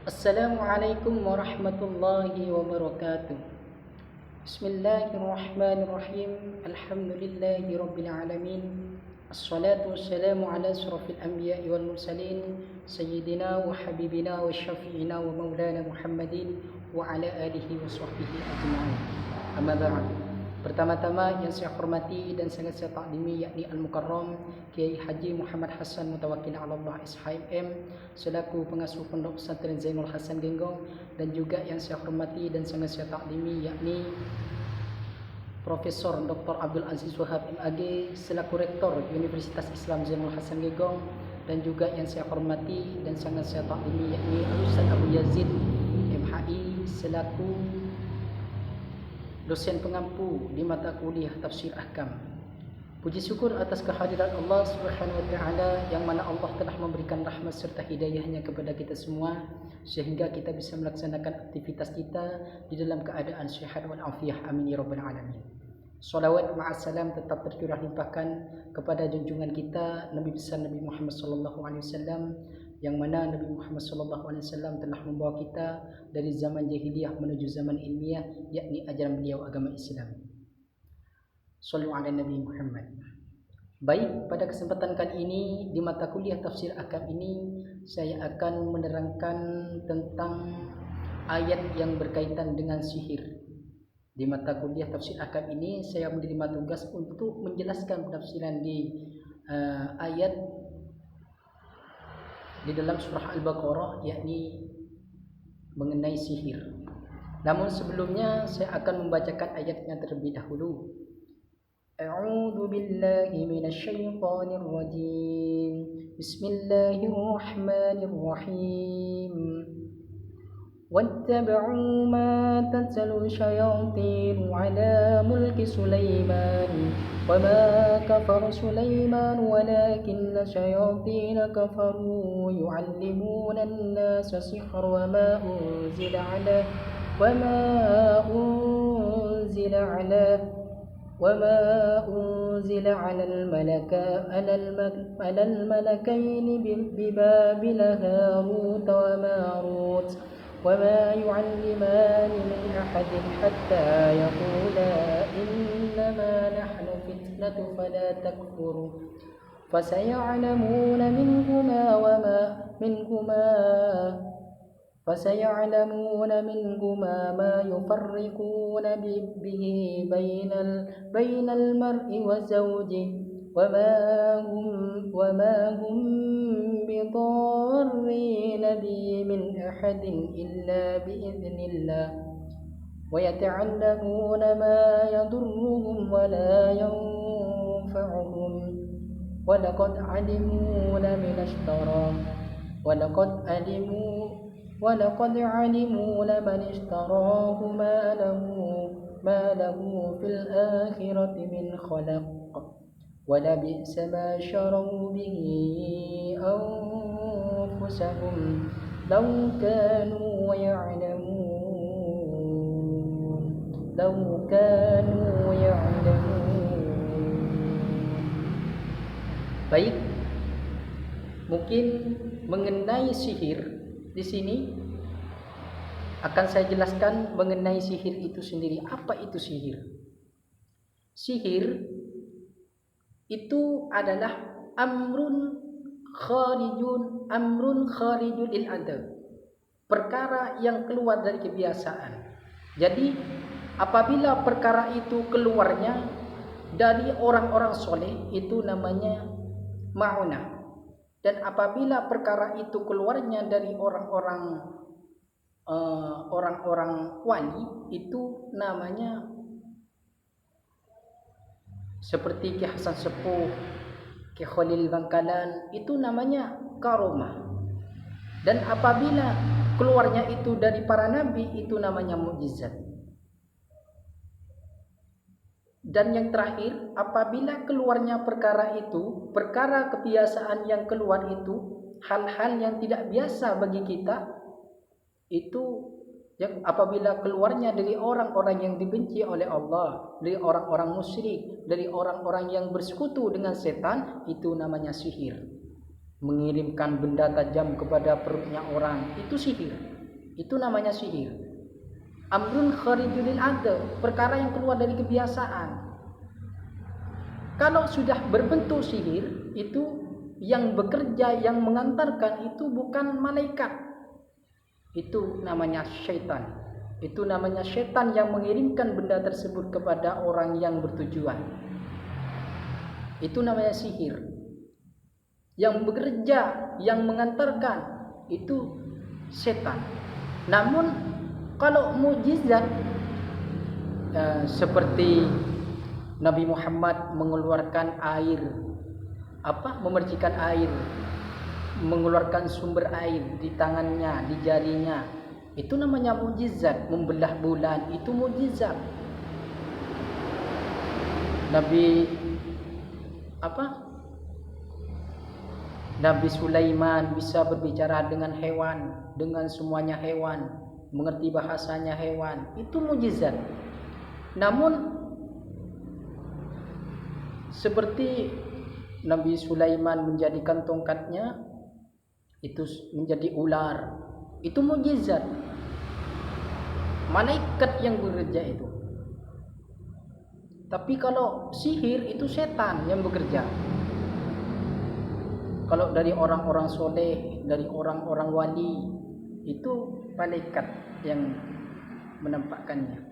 Assalamualaikum warahmatullahi wabarakatuh. Bismillahirrahmanirrahim. Alhamdulillahi rabbil alamin. Assalatu wassalamu ala asrafil anbiya'i wal mursalin sayyidina wa habibina wa syafi'ina wa maulana Muhammadin wa ala alihi wa sahbihi ajma'in. Amma ba'd. Pertama-tama yang saya hormati dan sangat saya taklimi yakni Al-Mukarram Kiai Haji Muhammad Hassan Mutawakkil ala Allah SHMM selaku pengasuh Pondok Pesantren Zainul Hasan Genggong, dan juga yang saya hormati dan sangat saya taklimi yakni Profesor Dr. Abdul Aziz Wahab MAG selaku Rektor Universitas Islam Zainul Hasan Genggong, dan juga yang saya hormati dan sangat saya taklimi yakni Ustaz Abu Yazid MHI selaku dosen pengampu di mata kuliah Tafsir Ahkam. Puji syukur atas kehadiran Allah Subhanahu wa taala yang mana Allah telah memberikan rahmat serta hidayahnya kepada kita semua sehingga kita bisa melaksanakan aktivitas kita di dalam keadaan sehat wal afiah. Amin ya rabbal alamin. Salawat ma'assalam tetap tercurah limpahkan kepada junjungan kita Nabi besar Nabi Muhammad sallallahu alaihi wasallam, yang mana Nabi Muhammad sallallahu alaihi wasallam telah membawa kita dari zaman jahiliyah menuju zaman ilmiah, yakni ajaran beliau agama Islam. Shallu ala Nabi Muhammad. Baik, pada kesempatan kali ini di mata kuliah Tafsir Ahkam ini saya akan menerangkan tentang ayat yang berkaitan dengan sihir. Di mata kuliah Tafsir Ahkam ini saya menerima tugas untuk menjelaskan penafsiran di ayat di dalam surah Al-Baqarah, yakni mengenai sihir. Namun sebelumnya saya akan membacakan ayatnya terlebih dahulu. A'udzu billahi minasyaitonir rajim. Bismillahirrahmanirrahim. واتبعوا ما تتلو الشياطين على ملك سليمان وما كفر سليمان ولكن الشياطين كفروا يعلمون الناس السحر وما أنزل على الملكين ببابل هاروت وماروت وما يعلمان من أحد حتى يقولا إنما نحن فتنة فلا تكفر فسيعلمون منهما ما يفرقون به بين المرء وزوجه وما هم بضارين به من أحد إلا بإذن الله ويتعلمون ما يضرهم ولا ينفعهم ولقد علموا لمن اشتراه ما له في الآخرة من خلق ولبئس ما شروا به أنفسهم لو كانوا يعلمون. Baik, mungkin mengenai sihir di sini akan saya jelaskan mengenai sihir itu sendiri. Apa itu sihir? Sihir itu adalah amrun kharijun lil adab, perkara yang keluar dari kebiasaan. Jadi apabila perkara itu keluarnya dari orang-orang soleh itu namanya ma'unah, dan apabila perkara itu keluarnya dari orang-orang wali itu namanya, seperti Ki Hasan Sepuh, Ki Khalil Bangkalan, itu namanya karomah. Dan apabila keluarnya itu dari para nabi itu namanya mukjizat. Dan yang terakhir, apabila keluarnya perkara itu, perkara kebiasaan yang keluar itu, hal-hal yang tidak biasa bagi kita, itu yang apabila keluarnya dari orang-orang yang dibenci oleh Allah, dari orang-orang musyrik, dari orang-orang yang bersekutu dengan setan, itu namanya sihir. Mengirimkan benda tajam kepada perutnya orang, itu sihir. Itu namanya sihir. Amrun kharijul ada, perkara yang keluar dari kebiasaan. Kalau sudah berbentuk sihir, itu yang bekerja, yang mengantarkan itu bukan malaikat. Itu namanya syaitan. Itu namanya syaitan yang mengirimkan benda tersebut kepada orang yang bertujuan. Itu namanya sihir. Yang bekerja, yang mengantarkan itu setan. Namun kalau mukjizat seperti Nabi Muhammad mengeluarkan air, memercikan air, mengeluarkan sumber air di tangannya, di jarinya, itu namanya mukjizat. Membelah bulan itu mukjizat. Nabi Sulaiman bisa berbicara dengan hewan, dengan semuanya hewan, mengerti bahasanya hewan, itu mukjizat. Namun seperti Nabi Sulaiman menjadikan tongkatnya itu menjadi ular, itu mukjizat. Malaikat yang bekerja itu. Tapi kalau sihir itu setan yang bekerja. Kalau dari orang-orang soleh, dari orang-orang wali, itu malaikat yang menampakkannya.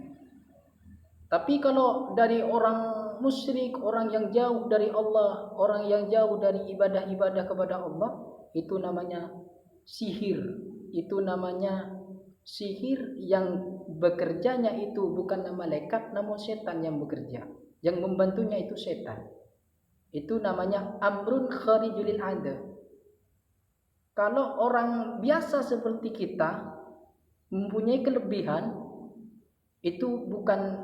Tapi kalau dari orang musyrik, orang yang jauh dari Allah, orang yang jauh dari ibadah-ibadah kepada Allah, itu namanya sihir. Itu namanya sihir yang bekerjanya itu bukan malaikat, namun setan yang bekerja. Yang membantunya itu setan. Itu namanya amrun kharijul ada. Kalau orang biasa seperti kita mempunyai kelebihan, itu bukan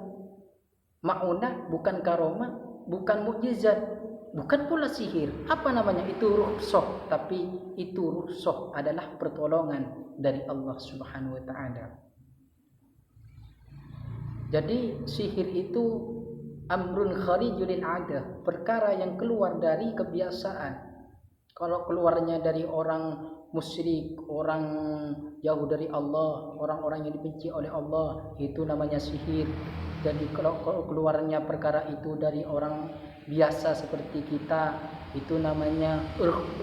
ma'unah, bukan karomah, bukan mukjizat, bukan pula sihir. Apa namanya? Itu rukhsah. Tapi itu rukhsah adalah pertolongan dari Allah Subhanahu wa taala. Jadi sihir itu amrun kharijul ada, perkara yang keluar dari kebiasaan. Kalau keluarnya dari orang musyrik, orang jauh dari Allah, orang-orang yang dibenci oleh Allah, itu namanya sihir. Jadi kalau keluarnya perkara itu dari orang biasa seperti kita, itu namanya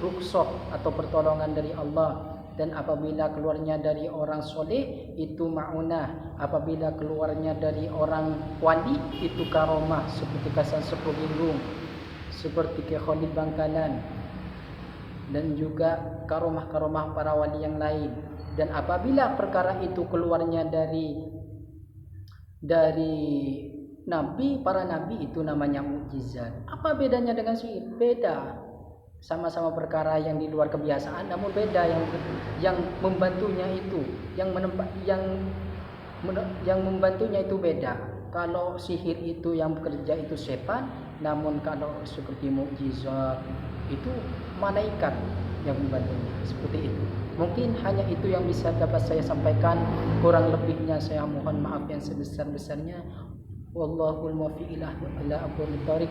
rukhsah atau pertolongan dari Allah. Dan apabila keluarnya dari orang soleh, itu ma'unah. Apabila keluarnya dari orang wali, itu karomah, seperti Hasan Sepuh-Gingung, seperti Khalid Bangkalan, dan juga karomah-karomah para wali yang lain. Dan apabila perkara itu keluarnya dari nabi, para nabi, itu namanya mukjizat. Apa bedanya dengan sihir? Beda. Sama-sama perkara yang di luar kebiasaan, namun beda. Yang membantunya itu, yang membantunya itu beda. Kalau sihir itu yang bekerja itu setan, namun kalau seperti mukjizat itu malaikat yang membantunya. Seperti itu. Mungkin hanya itu yang bisa dapat saya sampaikan. Kurang lebihnya saya mohon maaf yang sebesar-besarnya. Wallahul muwaffiq ila aqwamit thoriq.